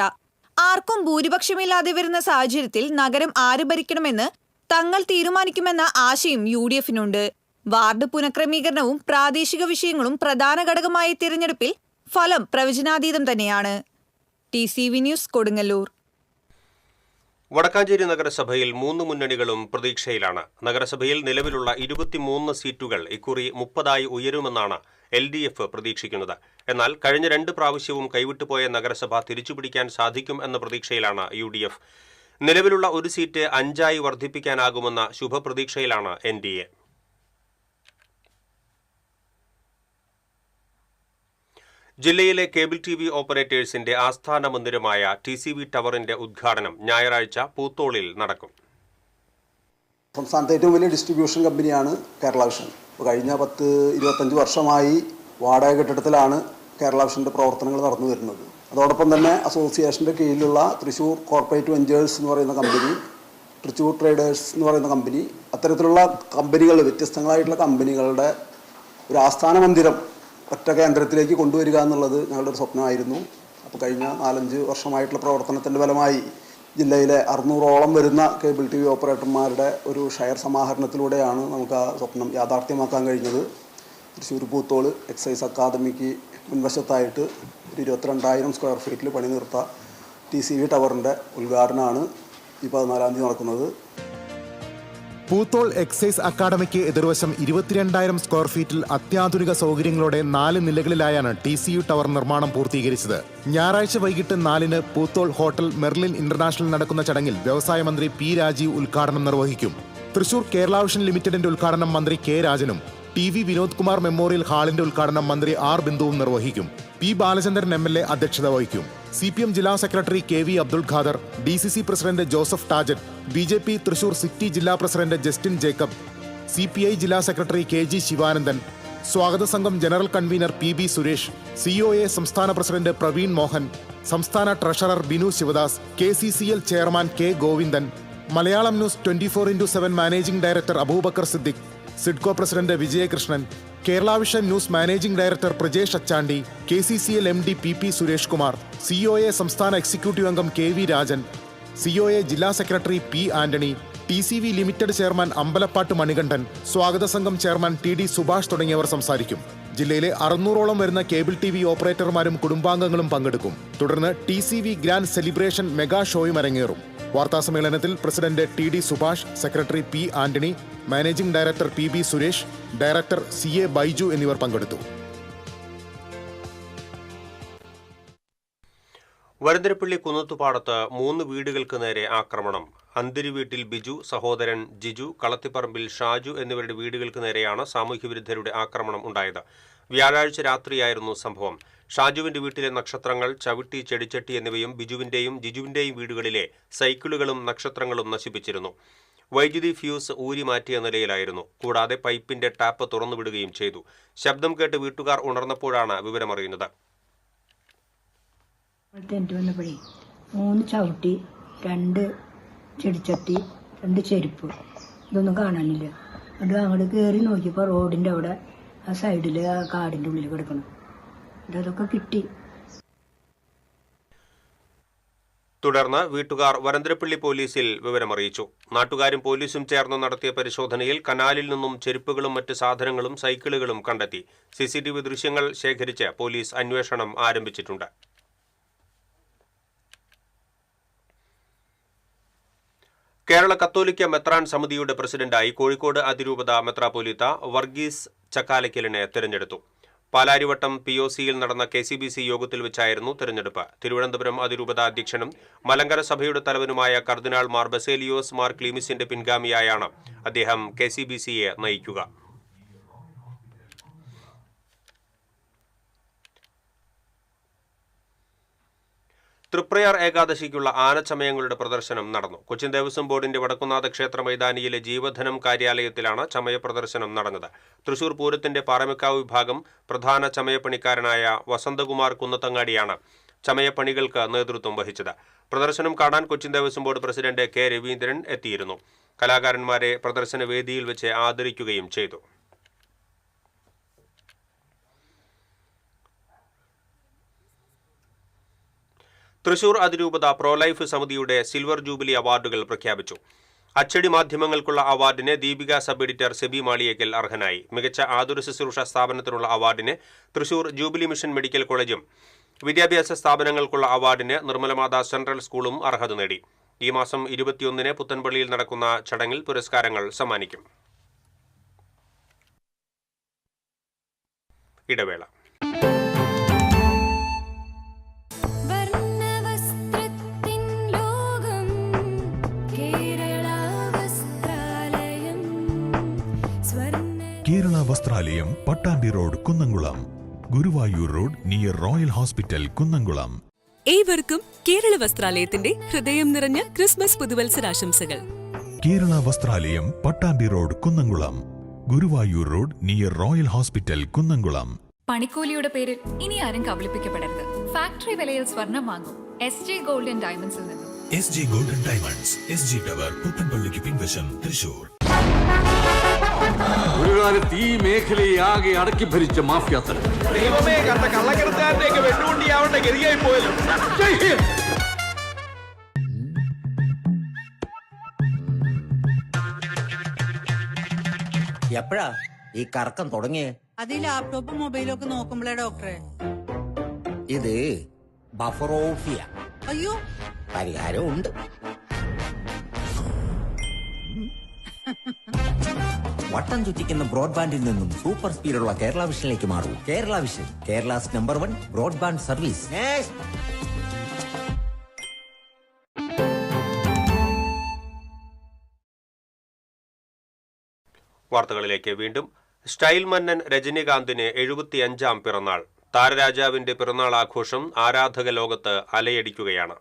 ആർക്കും ഭൂരിപക്ഷമില്ലാതെ വരുന്ന സാഹചര്യത്തിൽ നഗരം ആര് ഭരിക്കണമെന്ന് തങ്ങൾ തീരുമാനിക്കുമെന്ന ആശയം UDFനുണ്ട്. വാർഡ് പുനഃക്രമീകരണവും പ്രാദേശിക വിഷയങ്ങളും പ്രധാന ഘടകമായ തിരഞ്ഞെടുപ്പിൽ ഫലം പ്രവചനാതീതം തന്നെയാണ്. TCV news, Kodungallur. വടക്കാഞ്ചേരി നഗരസഭയിൽ 3 മുന്നണികളും പ്രതീക്ഷയിലാണ്. നഗരസഭയിൽ നിലവിലുള്ള 23 സീറ്റുകൾ ഇക്കുറി 30ആയി ഉയരുമെന്നാണ് LDF പ്രതീക്ഷിക്കുന്നത്. എന്നാൽ കഴിഞ്ഞ 2 പ്രാവശ്യവും കൈവിട്ടുപോയ നഗരസഭ തിരിച്ചുപിടിക്കാൻ സാധിക്കും എന്ന പ്രതീക്ഷയിലാണ് UDF. നിലവിലുള്ള 1 സീറ്റ് 5ആയി വർദ്ധിപ്പിക്കാനാകുമെന്ന ശുഭപ്രതീക്ഷയിലാണ് NDA. ജില്ലയിലെ കേബിൾ TV ഓപ്പറേറ്റേഴ്സിന്റെ ആസ്ഥാന മന്ദിരമായ TCV ടവറിന്റെ ഉദ്ഘാടനം ഞായറാഴ്ച പൂത്തോളിൽ നടക്കും. സംസ്ഥാനത്തെ ഏറ്റവും വലിയ ഡിസ്ട്രിബ്യൂഷൻ കമ്പനിയാണ് കേരള വിഷൻ. കഴിഞ്ഞ 10-25 വർഷമായി വാടക കെട്ടിടത്തിലാണ് കേരള വിഷൻ്റെ പ്രവർത്തനങ്ങൾ നടന്നു വരുന്നത്. അതോടൊപ്പം തന്നെ അസോസിയേഷൻ്റെ കീഴിലുള്ള തൃശ്ശൂർ കോർപ്പറേറ്റ് വെഞ്ചേഴ്സ് എന്ന് പറയുന്ന കമ്പനി, തൃശ്ശൂർ ട്രേഡേഴ്സ് എന്ന് പറയുന്ന കമ്പനി, അത്തരത്തിലുള്ള കമ്പനികൾ, വ്യത്യസ്തങ്ങളായിട്ടുള്ള കമ്പനികളുടെ ഒരു ആസ്ഥാന മന്ദിരം ഒറ്റ കേന്ദ്രത്തിലേക്ക് കൊണ്ടുവരിക എന്നുള്ളത് ഞങ്ങളുടെ ഒരു സ്വപ്നമായിരുന്നു. അപ്പോൾ കഴിഞ്ഞ 4-5 വർഷമായിട്ടുള്ള പ്രവർത്തനത്തിൻ്റെ ഫലമായി ജില്ലയിലെ 600ഓളം വരുന്ന കേബിൾ TV ഓപ്പറേറ്റർമാരുടെ ഒരു ഷെയർ സമാഹരണത്തിലൂടെയാണ് നമുക്ക് ആ സ്വപ്നം യാഥാർത്ഥ്യമാക്കാൻ കഴിഞ്ഞത്. തൃശ്ശൂർ പൂത്തോള് എക്സൈസ് അക്കാദമിക്ക് മുൻവശത്തായിട്ട് ഒരു 22,000 സ്ക്വയർ ഫീറ്റിൽ പണി നിർത്ത TCV ടവറിൻ്റെ ഉദ്ഘാടനമാണ് ഈ 14-ാം തീയതി നടക്കുന്നത്. പൂത്തോൾ എക്സൈസ് അക്കാദമിക്ക് എതിർവശം 22,000 സ്ക്വയർ ഫീറ്റിൽ അത്യാധുനിക സൗകര്യങ്ങളോടെ 4 നിലകളിലായാണ് TCU ടവർ നിർമ്മാണം പൂർത്തീകരിച്ചത്. ഞായറാഴ്ച വൈകിട്ട് 4-ന് പൂത്തോൾ ഹോട്ടൽ മെർലിൻ ഇന്റർനാഷണൽ നടക്കുന്ന ചടങ്ങിൽ വ്യവസായ മന്ത്രി P. രാജീവ് ഉദ്ഘാടനം നിർവഹിക്കും. തൃശൂർ കേരള വിഷൻ ലിമിറ്റഡിന്റെ ഉദ്ഘാടനം മന്ത്രി K. രാജനും TV വിനോദ് കുമാർ മെമ്മോറിയൽ ഹാളിന്റെ ഉദ്ഘാടനം മന്ത്രി R. ബിന്ദുവും നിർവഹിക്കും. P. ബാലചന്ദ്രൻ MLA അധ്യക്ഷത വഹിക്കും. CPM ജില്ലാ secretary KV Abdul Khader, DCC president Joseph Tajet, BJP Thrissur city ജില്ലാ പ്രസിഡന്റ് ജസ്റ്റിൻ ജേക്കബ്, CPI ജില്ലാ സെക്രട്ടറി KG ശിവാനന്ദൻ, സ്വാഗത സംഘം general convener PB Suresh, COA സംസ്ഥാന പ്രസിഡന്റ് പ്രവീൺ മോഹൻ, സംസ്ഥാന treasurer Binu Sivadas, KCCL chairman K. Govindan, Malayalam news 24/7 managing director Abubakar Siddique, SIDCO president Vijayakrishnan, Kerala vision news managing director Prajesh Achandi, KCCL MD PP Suresh Kumar, COA സംസ്ഥാന executive അംഗം KV Rajan, COA ജില്ലാ secretary P. Antony, TCV limited chairman Ambalappattu Manikandan, സ്വാഗത സംഘം chairman TD Subhash തുടങ്ങിയവർ സംസാരിക്കും. ജില്ലയിലെ 600ഓളം വരുന്ന കേബിൾ TV ഓപ്പറേറ്റർമാരും കുടുംബാംഗങ്ങളും പങ്കെടുക്കും. തുടർന്ന് TCV ഗ്രാൻഡ് സെലിബ്രേഷൻ മെഗാ ഷോയും അരങ്ങേറും. വാർത്താസമ്മേളനത്തിൽ president TD Subhash, secretary P. Antony, managing director PB Suresh, director CA Baiju എന്നിവർ പങ്കെടുത്തു. വരന്തരപ്പള്ളി കുന്നത്തുപാടത്ത് 3 വീടുകൾക്ക് നേരെ ആക്രമണം. അന്തിരി വീട്ടിൽ ബിജു, സഹോദരൻ ജിജു, കളത്തിപ്പറമ്പിൽ ഷാജു എന്നിവരുടെ വീടുകൾക്ക് നേരെയാണ് സാമൂഹ്യവിരുദ്ധരുടെ ആക്രമണം ഉണ്ടായത്. വ്യാഴാഴ്ച രാത്രിയായിരുന്നു സംഭവം. ഷാജുവിന്റെ വീട്ടിലെ നക്ഷത്രങ്ങൾ, ചവിട്ടി, ചെടിച്ചട്ടി എന്നിവയും ബിജുവിന്റെയും ജിജുവിന്റെയും വീടുകളിലെ സൈക്കിളുകളും നക്ഷത്രങ്ങളും നശിപ്പിച്ചിരുന്നു. വൈദ്യുതി ഫ്യൂസ് ഊരി മാറ്റിയ നിലയിലായിരുന്നു. കൂടാതെ പൈപ്പിന്റെ ടാപ്പ് തുറന്നുവിടുകയും ചെയ്തു. ശബ്ദം കേട്ട് വീട്ടുകാർ ഉണർന്നപ്പോഴാണ് വിവരമറിയുന്നത്. 3 ചവിട്ടി, 2 ചെടിച്ചട്ടി, 2 ചെരുപ്പ്, ഇതൊന്നും കാണാനില്ല. അത് അങ്ങോട്ട് കയറി നോക്കിയപ്പോൾ റോഡിൻ്റെ അവിടെ ആ സൈഡിൽ ആ കാടിൻ്റെ ഉള്ളിൽ കിടക്കണം. അതൊക്കെ കിട്ടി. തുടർന്ന് വീട്ടുകാർ വരന്തരപ്പള്ളി പോലീസിൽ വിവരമറിയിച്ചു. നാട്ടുകാരും പോലീസും ചേർന്ന് നടത്തിയ പരിശോധനയിൽ കനാലിൽ നിന്നും ചെരുപ്പുകളും മറ്റ് സാധനങ്ങളും സൈക്കിളുകളും കണ്ടെത്തി. CCTV ദൃശ്യങ്ങൾ ശേഖരിച്ച് പോലീസ് അന്വേഷണം ആരംഭിച്ചിട്ടുണ്ട്. കേരള കത്തോലിക്ക മെത്രാൻ സമിതിയുടെ പ്രസിഡന്റായി കോഴിക്കോട് അതിരൂപത മെത്രാപ്പൊലീത്ത വർഗീസ് ചക്കാലക്കലിനെ തെരഞ്ഞെടുത്തു. പാലാരിവട്ടം POCയിൽ നടന്ന KCBC യോഗത്തിൽ വെച്ചായിരുന്നു തെരഞ്ഞെടുപ്പ്. തിരുവനന്തപുരം അതിരൂപത അധ്യക്ഷനും മലങ്കര സഭയുടെ തലവനുമായ കർദിനാൾ മാർ ബസേലിയോസ് മാർ ക്ലീമിസിന്റെ പിൻഗാമിയായാണ് അദ്ദേഹം KCBCയെ നയിക്കുക. തൃപ്രയാർ ഏകാദശിക്കുള്ള ആനച്ചമയങ്ങളുടെ പ്രദർശനം നടന്നു. കൊച്ചിൻ ദേവസ്വം ബോർഡിന്റെ വടക്കുന്നാഥ ക്ഷേത്ര മൈതാനിയിലെ ജീവധനം കാര്യാലയത്തിലാണ് ചമയ പ്രദർശനം നടന്നത്. തൃശൂർ പൂരത്തിന്റെ പാറമേക്കാവ് വിഭാഗം പ്രധാന ചമയപ്പണിക്കാരനായ വസന്തകുമാർ കുന്നത്തങ്ങാടിയാണ് ചമയപ്പണികൾക്ക് നേതൃത്വം വഹിച്ചത്. പ്രദർശനം കാണാൻ Cochin Devaswom board president K. Raveendran എത്തിയിരുന്നു. കലാകാരന്മാരെ പ്രദർശന വേദിയിൽ വെച്ച് ആദരിക്കുകയും ചെയ്തു. തൃശൂർ അതിരൂപത പ്രോലൈഫ് സമിതിയുടെ സിൽവർ ജൂബിലി അവാർഡുകൾ പ്രഖ്യാപിച്ചു. അച്ചടി മാധ്യമങ്ങൾക്കുള്ള അവാർഡിന് ദീപിക സബ് എഡിറ്റർ സെബി മാളിയേക്കൽ അർഹനായി. മികച്ച ആതുര ശുശ്രൂഷ സ്ഥാപനത്തിനുള്ള അവാർഡിന് തൃശൂർ ജൂബിലി മിഷൻ മെഡിക്കൽ കോളേജും, വിദ്യാഭ്യാസ സ്ഥാപനങ്ങൾക്കുള്ള അവാർഡിന് നിർമ്മലമാത സെൻട്രൽ സ്കൂളും അർഹത നേടി. ഈ മാസം 21-ന് പുത്തൻപള്ളിയിൽ നടക്കുന്ന ചടങ്ങിൽ പുരസ്കാരങ്ങൾ സമ്മാനിക്കും. ഇടവേള. Kerala Vastralayam, Pattambi road, Kunnamkulam. Guruvayur road near royal hospital Kunnamkulam. ഏവർക്കും കേരള വസ്ത്രാലയത്തിന്റെ ഹൃദയം നിറഞ്ഞ ക്രിസ്മസ് പുതുവത്സരാശംസകൾ. Kerala Vastralayam, Pattambi road, Kunnamkulam. Guruvayur road near royal hospital Kunnamkulam. പണിക്കൂലിയുടെ പേരിൽ ഇനി ആരും കബളിപ്പിക്കപ്പെടരുത്. ഫാക്ടറി വിലയിൽ സ്വർണം വാങ്ങും SJ ഗോൾഡ് & ഡയമണ്ട്സിൽ നിന്നും. SJ golden diamonds, SG tower, പുത്തൻപള്ളിക്ക് പിൻവശം, തൃശൂർ. ഒരു കാലത്ത് ഈ മേഖലയെ ആകെ അടക്കി ഭരിച്ച മാഫിയാത്തൽ. ദൈവമേ, കണ്ട കള്ളക്കടത്തുകാരനെയൊക്കെ വെല്ലുവിളിയാവേണ്ട ഗതിയായി പോയല്ലോ. എപ്പോഴാ ഈ കറക്കം തുടങ്ങിയേ? അത് ഈ ലാപ്ടോപ്പും മൊബൈലും ഒക്കെ നോക്കുമ്പോഴേ ഡോക്ടറെ. ഇത് ബഫറോഫിയ. അയ്യോ, പരിഹാരം ഉണ്ട്. വട്ടം ചുറ്റിക്കുന്ന ബ്രോഡ്ബാൻഡിൽ നിന്നും സൂപ്പർ സ്പീഡുള്ള കേരള വിഷനിലേക്ക് മാറൂ. Kerala vision, Kerala's number 1 broadband service. വാർത്തകളിലേക്ക് വീണ്ടും. സ്റ്റൈൽ മന്നൻ രജനീകാന്തിന് 75-ാം പിറന്നാൾ. താരരാജാവിന്റെ പിറന്നാൾ ആഘോഷം ആരാധക ലോകത്ത് അലയടിക്കുകയാണ്.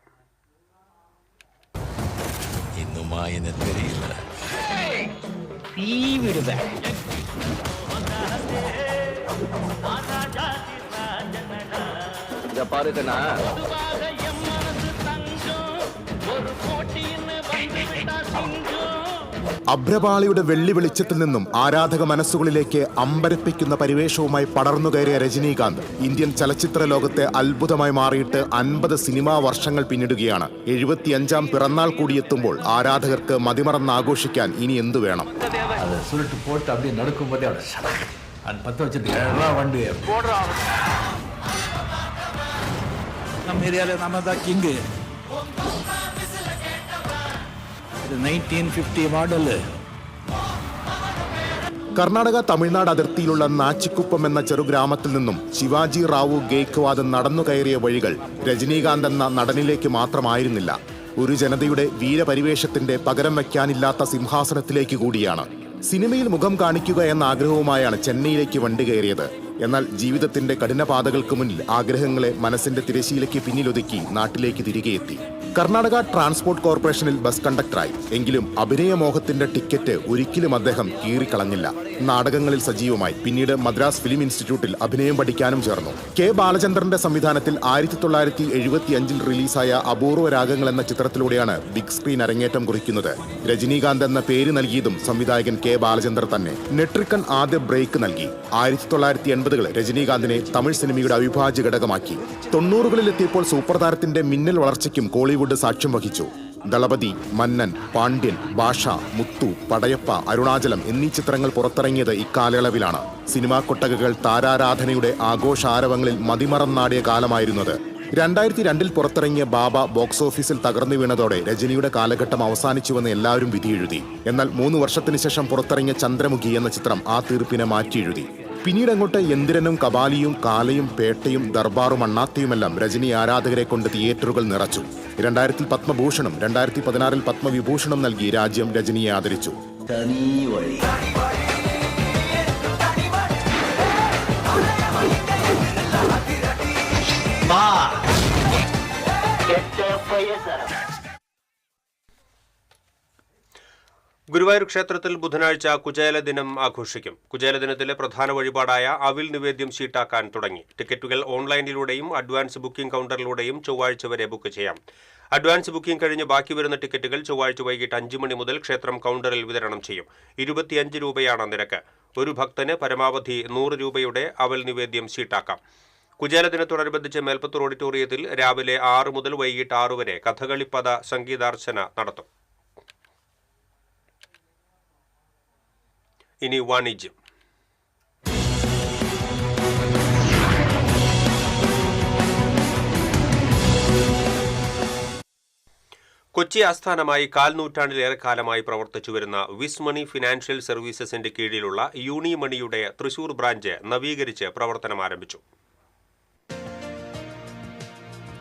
അഭ്രപാളിയുടെ വെള്ളി വെളിച്ചത്തിൽ നിന്നും ആരാധക മനസ്സുകളിലേക്ക് അമ്പരപ്പിക്കുന്ന പരിവേഷവുമായി പടർന്നുകയറിയ രജനീകാന്ത് ഇന്ത്യൻ ചലച്ചിത്ര ലോകത്തെ അത്ഭുതമായി മാറിയിട്ട് 50 സിനിമാ വർഷങ്ങൾ പിന്നിടുകയാണ്. 75-ാം പിറന്നാൾ കൂടിയെത്തുമ്പോൾ ആരാധകർക്ക് മതിമറന്ന് ആഘോഷിക്കാൻ ഇനി എന്തു വേണം? കർണാടക തമിഴ്നാട് അതിർത്തിയിലുള്ള നാച്ചിക്കുപ്പം എന്ന ചെറുഗ്രാമത്തിൽ നിന്നും ശിവാജി റാവു ഗേക്വാദ് നടന്നു കയറിയ വഴികൾ രജനീകാന്ത് എന്ന നടനിലേക്ക് മാത്രമായിരുന്നില്ല. ഒരു ജനതയുടെ വീരപരിവേഷത്തിന്റെ പകരം വയ്ക്കാനില്ലാത്ത സിംഹാസനത്തിലേക്ക് കൂടിയാണ്. സിനിമയിൽ മുഖം കാണിക്കുക എന്ന ആഗ്രഹവുമായാണ് ചെന്നൈയിലേക്ക് വണ്ടി കയറിയത്. എന്നാൽ ജീവിതത്തിന്റെ കഠിനപാതകൾക്ക് മുന്നിൽ ആഗ്രഹങ്ങളെ മനസ്സിന്റെ തിരശീലയ്ക്ക് പിന്നിലൊതുക്കി നാട്ടിലേക്ക് തിരികെ എത്തി. കർണാടക ട്രാൻസ്പോർട്ട് കോർപ്പറേഷനിൽ ബസ് കണ്ടക്ടറായി. എങ്കിലും അഭിനയമോഹത്തിന്റെ ടിക്കറ്റ് ഒരിക്കലും അദ്ദേഹം കീറിക്കളഞ്ഞില്ല. നാടകങ്ങളിൽ സജീവമായി. പിന്നീട് മദ്രാസ് ഫിലിം ഇൻസ്റ്റിറ്റ്യൂട്ടിൽ അഭിനയം പഠിക്കാനും ചേർന്നു. കെ ബാലചന്ദ്രന്റെ സംവിധാനത്തിൽ 1975-ൽ റിലീസായ അപൂർവ രാഗങ്ങൾ എന്ന ചിത്രത്തിലൂടെയാണ് ബിഗ് സ്ക്രീൻ അരങ്ങേറ്റം കുറിക്കുന്നത്. രജനീകാന്ത് എന്ന പേര് നൽകിയതും സംവിധായകൻ കെ ബാലചന്ദ്രൻ തന്നെ. നെട്രിക്കൺ ആദ്യ ബ്രേക്ക് നൽകി. 1980-കൾ രജനീകാന്തിനെ തമിഴ് സിനിമയുടെ അവിഭാജ്യ ഘടകമാക്കി. 90-കളിലെത്തിയപ്പോൾ സൂപ്പർ താരത്തിന്റെ മിന്നൽ വളർച്ചയ്ക്കും കോളിവുഡ് സാക്ഷ്യം വഹിച്ചു. ദളപതി, മന്നൻ, പാണ്ഡ്യൻ, ഭാഷ, മുത്തു, പടയപ്പ, അരുണാചലം എന്നീ ചിത്രങ്ങൾ പുറത്തിറങ്ങിയത് ഇക്കാലയളവിലാണ്. സിനിമാ കൊട്ടകകൾ താരാരാധനയുടെ ആഘോഷാരവങ്ങളിൽ മതിമറന്നാടിയ കാലമായിരുന്നത്. 2002-ൽ പുറത്തിറങ്ങിയ ബാബ ബോക്സ് ഓഫീസിൽ തകർന്നു വീണതോടെ രജനിയുടെ കാലഘട്ടം അവസാനിച്ചുവെന്ന് എല്ലാവരും വിധിയെഴുതി. എന്നാൽ 3 വർഷത്തിന് ശേഷം പുറത്തിറങ്ങിയ ചന്ദ്രമുഖി എന്ന ചിത്രം ആ തീർപ്പിനെ മാറ്റിയെഴുതി. പിന്നീട് അങ്ങോട്ട് യന്ത്രനും കബാലിയും കാലയും പേട്ടയും ദർബാറും അണ്ണാത്തയുമെല്ലാം രജനി ആരാധകരെ കൊണ്ട് തിയേറ്ററുകൾ നിറച്ചു. 2000-ൽ പത്മഭൂഷണും 2016-ൽ പത്മവിഭൂഷണും നൽകി രാജ്യം രജനിയെ ആദരിച്ചു. ഗുരുവായൂർ ക്ഷേത്രത്തിൽ ബുധനാഴ്ച കുചേല ദിനം ആഘോഷിക്കും. കുചേല ദിനത്തിലെ പ്രധാന വഴിപാടായ അവിൽ നിവേദ്യം ഷീട്ടാക്കാൻ തുടങ്ങി. ടിക്കറ്റുകൾ ഓൺലൈനിലൂടെയും അഡ്വാൻസ് ബുക്കിംഗ് കൗണ്ടറിലൂടെയും ചൊവ്വാഴ്ച വരെ ബുക്ക് ചെയ്യാം. അഡ്വാൻസ് ബുക്കിംഗ് കഴിഞ്ഞ് ബാക്കി വരുന്ന ടിക്കറ്റുകൾ ചൊവ്വാഴ്ച വൈകിട്ട് 5 മണി മുതൽ ക്ഷേത്രം കൗണ്ടറിൽ വിതരണം ചെയ്യും. 25 രൂപയാണ് നിരക്ക്. ഒരു ഭക്തന് പരമാവധി 100 രൂപയുടെ അവൽ നിവേദ്യം ഷീട്ടാക്കാം. കുചേല ദിനത്തോടനുബന്ധിച്ച് മേൽപ്പത്തൂർ ഓഡിറ്റോറിയത്തിൽ രാവിലെ 6 മുതൽ വൈകിട്ട് 6 വരെ കഥകളിപ്പദ സംഗീതാർച്ചന നടത്തും. ഇനി വാണിജ്യം. കൊച്ചി ആസ്ഥാനമായി 4 നൂറ്റാണ്ടിലേറെ കാലമായി പ്രവർത്തിച്ചുവരുന്ന വിസ്മണി ഫിനാൻഷ്യൽ സർവീസസിന്റെ കീഴിലുള്ള യൂണിമണിയുടെ തൃശൂർ ബ്രാഞ്ച് നവീകരിച്ച് പ്രവർത്തനം ആരംഭിച്ചു.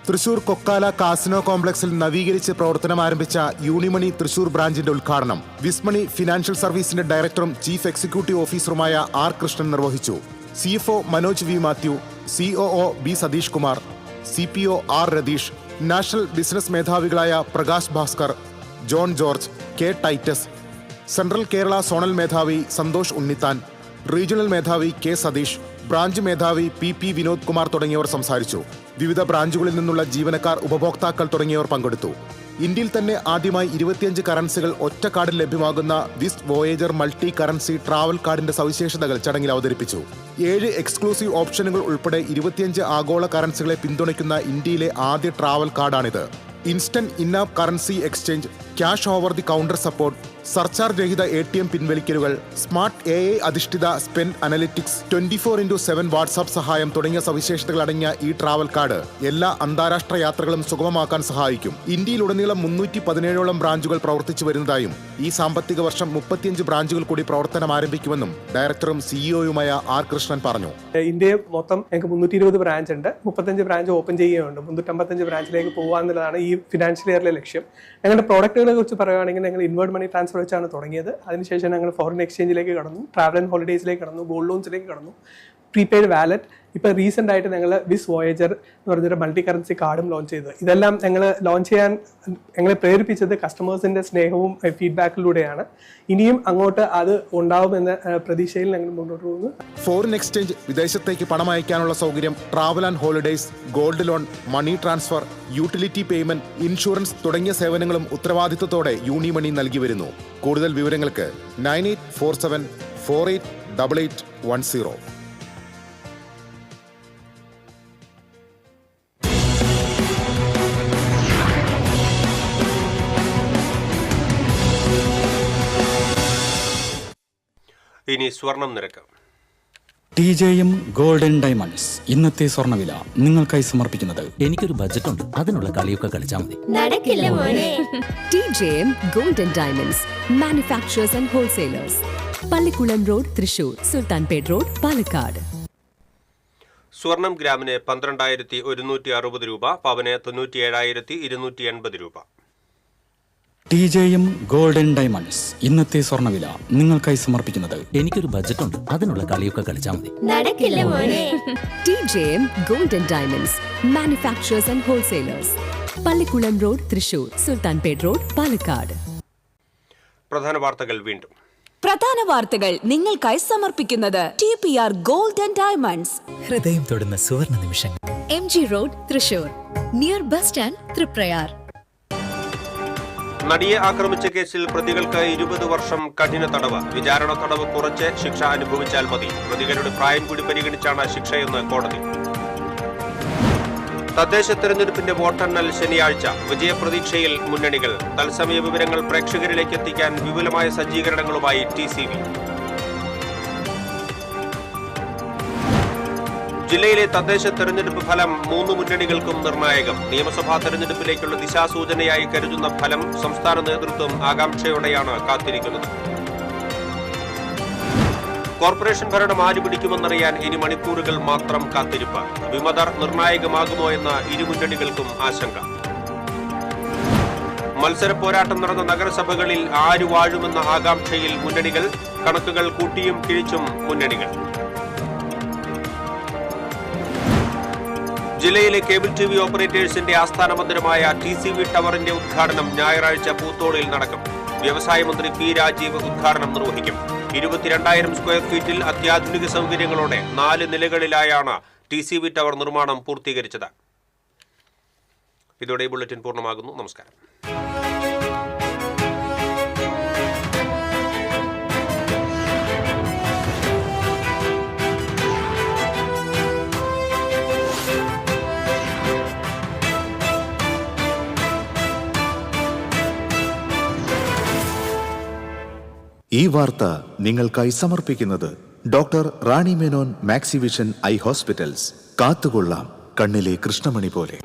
തൃശൂർ കൊക്കാല കാസിനോ കോംപ്ലക്സിൽ നവീകരിച്ച് പ്രവർത്തനം ആരംഭിച്ച യൂണിമണി തൃശൂർ ബ്രാഞ്ചിന്റെ ഉദ്ഘാടനം വിസ്മണി ഫിനാൻഷ്യൽ സർവീസിന്റെ ഡയറക്ടറും ചീഫ് എക്സിക്യൂട്ടീവ് ഓഫീസറുമായ ആർ കൃഷ്ണൻ നിർവഹിച്ചു. CFO Manoj V Mathew, COO B Sathish Kumar, CPO R Ratheesh, national business മേധാവികളായ Prakash Bhaskar, John George, K Titus, central Kerala zonal മേധാവി സന്തോഷ് ഉണ്ണിത്താൻ, റീജിയണൽ മേധാവി K സതീഷ്, ബ്രാഞ്ച് മേധാവി PP വിനോദ് കുമാർ തുടങ്ങിയവർ സംസാരിച്ചു. വിവിധ ബ്രാഞ്ചുകളിൽ നിന്നുള്ള ജീവനക്കാർ, ഉപഭോക്താക്കൾ തുടങ്ങിയവർ പങ്കെടുത്തു. ഇന്ത്യയിൽ തന്നെ ആദ്യമായി 25 കറൻസികൾ ഒറ്റ കാർഡിൽ ലഭ്യമാകുന്ന വിസ് വോയേജർ മൾട്ടി കറൻസി ട്രാവൽ കാർഡിന്റെ സവിശേഷതകൾ ചടങ്ങിൽ അവതരിപ്പിച്ചു. 7 എക്സ്ക്ലൂസീവ് ഓപ്ഷനുകൾ ഉൾപ്പെടെ 25 ആഗോള കറൻസികളെ പിന്തുണയ്ക്കുന്ന ഇന്ത്യയിലെ ആദ്യ ട്രാവൽ കാർഡാണിത്. Instant in-app currency exchange, cash over the counter support, surcharge രഹിത ATM പിൻവലിക്കലുകൾ, സ്മാർട്ട് AI അധിഷ്ഠിത സ്പെൻഡ് അനലിറ്റിക്സ്, 24/7 വാട്സാപ്പ് സഹായം തുടങ്ങിയ സവിശേഷതകൾ അടങ്ങിയ ഈ ട്രാവൽ കാർഡ് എല്ലാ അന്താരാഷ്ട്ര യാത്രകളും സുഗമമാക്കാൻ സഹായിക്കും. ഇന്ത്യയിലുടനീളം 317ഓളം ബ്രാഞ്ചുകൾ പ്രവർത്തിച്ചു വരുന്നതായും ഈ സാമ്പത്തിക വർഷം 35 ബ്രാഞ്ചുകൾ കൂടി പ്രവർത്തനം ആരംഭിക്കുമെന്നും ഡയറക്ടറും CEOയുമായ R കൃഷ്ണൻ പറഞ്ഞു. ഇന്ത്യയിൽ മൊത്തം ഞങ്ങൾക്ക് 320 ബ്രാഞ്ച് ഉണ്ട്. 35 ബ്രാഞ്ച് ഓപ്പൺ ചെയ്യുന്നുണ്ട്. 355 ബ്രാഞ്ചിലേക്ക് പോകാന്നുള്ളതാണ് ഈ ഫിനാൻഷ്യൽ ഇയറിലെ ലക്ഷ്യം. ഞങ്ങളുടെ പ്രോഡക്റ്റുകളെ കുറിച്ച് പറയുകയാണെങ്കിൽ ഞങ്ങൾ ഇൻവേർഡ് മണി ട്രാൻസ്ഫർ വെച്ചാണ് തുടങ്ങിയത്. അതിനുശേഷം ഞങ്ങൾ ഫോറിൻ എക്സ്ചേഞ്ചിലേക്ക് കടന്നു, ട്രാവൽ ആൻഡ് ഹോളിഡേയ്സിലേക്ക് കടന്നു, ഗോൾഡ് ലോൺസിലേക്ക് കടന്നു, പ്രീപെയ്ഡ് വാലറ്റ്. ഇപ്പോൾ റീസെൻ്റ് ആയിട്ട് ഞങ്ങൾ വിസ് വോയേജർ എന്ന് പറഞ്ഞൊരു മൾട്ടി കറൻസി കാർഡും ലോഞ്ച് ചെയ്തത്. ഇതെല്ലാം ഞങ്ങൾ ലോഞ്ച് ചെയ്യാൻ ഞങ്ങളെ പ്രേരിപ്പിച്ചത് കസ്റ്റമേഴ്സിൻ്റെ സ്നേഹവും ഫീഡ്ബാക്കിലൂടെയാണ്. ഇനിയും അങ്ങോട്ട് അത് ഉണ്ടാവുമെന്ന പ്രതീക്ഷയിൽ ഞങ്ങൾ മുന്നോട്ട് പോകുന്നു. ഫോറിൻ എക്സ്ചേഞ്ച്, വിദേശത്തേക്ക് പണം അയക്കാനുള്ള സൗകര്യം, travel and holidays, gold loan, money transfer, utility payment, insurance തുടങ്ങിയ സേവനങ്ങളും ഉത്തരവാദിത്തത്തോടെ യൂണിമണി നൽകി വരുന്നു. കൂടുതൽ വിവരങ്ങൾക്ക് 9847488810. ഇനി സ്വർണം നിരക്ക്. TJM ഗോൾഡൻ ഡയമണ്ട്സ് ഇന്നത്തെ സ്വർണ്ണവില നിങ്ങൾക്കായി സമർപ്പിക്കുന്നത്. എനിക്കൊരു ബജറ്റ് ഉണ്ട്, അതിനുള്ള കളിയൊക്കെ കളിച്ചാൽ മതി. TJM golden diamonds, manufacturers and wholesalers, Pallikkulam road, Thrissur, Sultanpet road, Palakkad. സ്വർണം ഗ്രാമിന് 12,160 രൂപ, പവന് 97,280 രൂപ. TJM ഗോൾഡൻ ഡയമണ്ട്സ് ഇന്നത്തെ സ്വർണ്ണവില നിങ്ങൾക്കായി സമർപ്പിക്കുന്നത്. എനിക്കൊരു ബജറ്റ് ഉണ്ട്, അതിനുള്ള കളിയൊക്കെ കളിച്ചാൽ മതി. TJM golden diamonds, manufacturers and wholesalers, Pallikkulam road, Thrissur, Sultanpet road, Palakkad. പ്രധാന വാർത്തകൾ വീണ്ടും. പ്രധാന വാർത്തകൾ നിങ്ങൾക്കായി സമർപ്പിക്കുന്നത് TPR ഗോൾഡൻ ഡയമണ്ട്സ്. ഹൃദയം തൊടുന്ന സുവർണ നിമിഷങ്ങൾ. MG road, Thrissur, near bus stand, Triprayar. നടിയെ ആക്രമിച്ച കേസിൽ പ്രതികൾക്ക് 20 വർഷം കഠിന തടവ്. വിചാരണ തടവ് കുറച്ച് ശിക്ഷ അനുഭവിച്ചാൽ മതി. പ്രതികളുടെ പ്രായം കൂടി പരിഗണിച്ചാണ് ശിക്ഷയെന്ന് കോടതി. തദ്ദേശ തെരഞ്ഞെടുപ്പിന്റെ വോട്ടെണ്ണൽ ശനിയാഴ്ച. വിജയപ്രതീക്ഷയിൽ മുന്നണികൾ. തത്സമയ വിവരങ്ങൾ പ്രേക്ഷകരിലേക്ക് എത്തിക്കാൻ വിപുലമായ സജ്ജീകരണങ്ങളുമായി TCV. ജില്ലയിലെ തദ്ദേശ തെരഞ്ഞെടുപ്പ് ഫലം 3 മുന്നണികൾക്കും നിർണായകം. നിയമസഭാ തെരഞ്ഞെടുപ്പിലേക്കുള്ള ദിശാസൂചനയായി കരുതുന്ന ഫലം സംസ്ഥാന നേതൃത്വം ആകാംക്ഷയോടെയാണ് കാത്തിരിക്കുന്നത്. കോർപ്പറേഷൻ ഭരണം ആര് പിടിക്കുമെന്നറിയാൻ ഇനി മണിക്കൂറുകൾ മാത്രം കാത്തിരിപ്പ്. വിമതർ നിർണായകമാകുമോ എന്ന ഇരുമുന്നണികൾക്കും ആശങ്ക. മത്സര പോരാട്ടം നടന്ന നഗരസഭകളിൽ ആര് വാഴുമെന്ന ആകാംക്ഷയിൽ മുന്നണികൾ. കണക്കുകൾ കൂട്ടിയും കിഴിച്ചും മുന്നണികൾ. ജില്ലയിലെ കേബിൾ TV ഓപ്പറേറ്റേഴ്സിന്റെ ആസ്ഥാന മന്ദിരമായ TCV ടവറിന്റെ ഉദ്ഘാടനം ഞായറാഴ്ച പൂത്തോളിൽ നടക്കും. വ്യവസായ മന്ത്രി P രാജീവ് ഉദ്ഘാടനം നിർവഹിക്കും. 22,000 സ്ക്വയർ ഫീറ്റിൽ അത്യാധുനിക സൗകര്യങ്ങളോടെ 4 നിലകളിലായാണ് TCV ടവർ നിർമ്മാണം പൂർത്തീകരിച്ചത്. ഇതോടെ ബുള്ളറ്റിൻ പൂർണ്ണമാകുന്നു. നമസ്കാരം. ഈ വാർത്ത നിങ്ങൾക്കായി സമർപ്പിക്കുന്നത് doctor Rani Menon Maxivision I hospitals. കാത്തുകൊള്ളാം കണ്ണിലെ കൃഷ്ണമണി പോലെ.